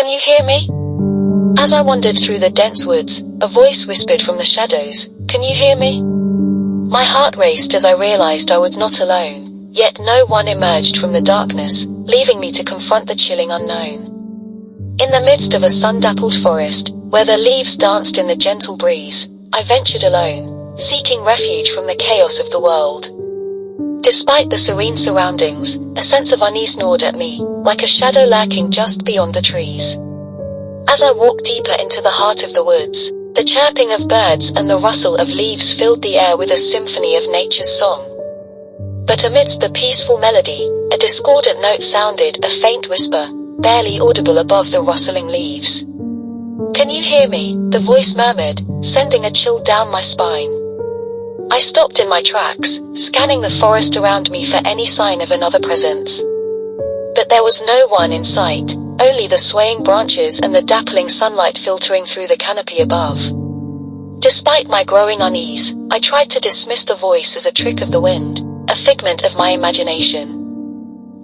Can you hear me? As I wandered through the dense woods, a voice whispered from the shadows, "Can you hear me?" My heart raced as I realized I was not alone, yet no one emerged from the darkness, leaving me to confront the chilling unknown. In the midst of a sun-dappled forest, where the leaves danced in the gentle breeze, I ventured alone, seeking refuge from the chaos of the world. Despite the serene surroundings, a sense of unease gnawed at me, like a shadow lurking just beyond the trees. As I walked deeper into the heart of the woods, the chirping of birds and the rustle of leaves filled the air with a symphony of nature's song. But amidst the peaceful melody, a discordant note sounded, a faint whisper, barely audible above the rustling leaves. "Can you hear me?" the voice murmured, sending a chill down my spine. I stopped in my tracks, scanning the forest around me for any sign of another presence. But there was no one in sight, only the swaying branches and the dappling sunlight filtering through the canopy above. Despite my growing unease, I tried to dismiss the voice as a trick of the wind, a figment of my imagination.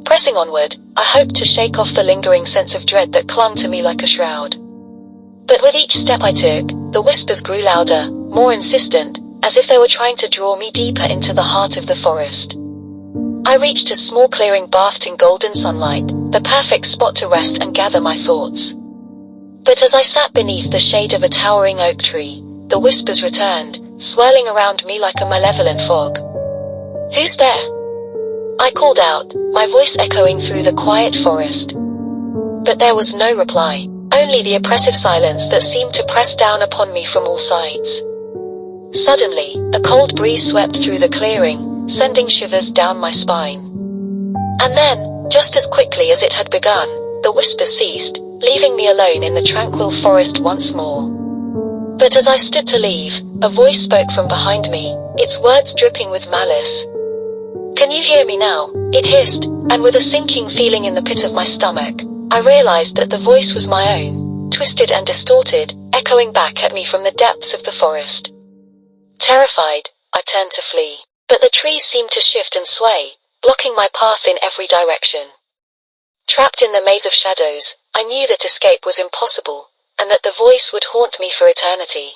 Pressing onward, I hoped to shake off the lingering sense of dread that clung to me like a shroud. But with each step I took, the whispers grew louder, more insistent, as if they were trying to draw me deeper into the heart of the forest. I reached a small clearing bathed in golden sunlight, the perfect spot to rest and gather my thoughts. But as I sat beneath the shade of a towering oak tree, the whispers returned, swirling around me like a malevolent fog. "Who's there?" I called out, my voice echoing through the quiet forest. But there was no reply, only the oppressive silence that seemed to press down upon me from all sides. Suddenly, a cold breeze swept through the clearing, sending shivers down my spine. And then, just as quickly as it had begun, the whisper ceased, leaving me alone in the tranquil forest once more. But as I stood to leave, a voice spoke from behind me, its words dripping with malice. "Can you hear me now?" it hissed, and with a sinking feeling in the pit of my stomach, I realized that the voice was my own, twisted and distorted, echoing back at me from the depths of the forest. Terrified, I turned to flee, but the trees seemed to shift and sway, blocking my path in every direction. Trapped in the maze of shadows, I knew that escape was impossible, and that the voice would haunt me for eternity.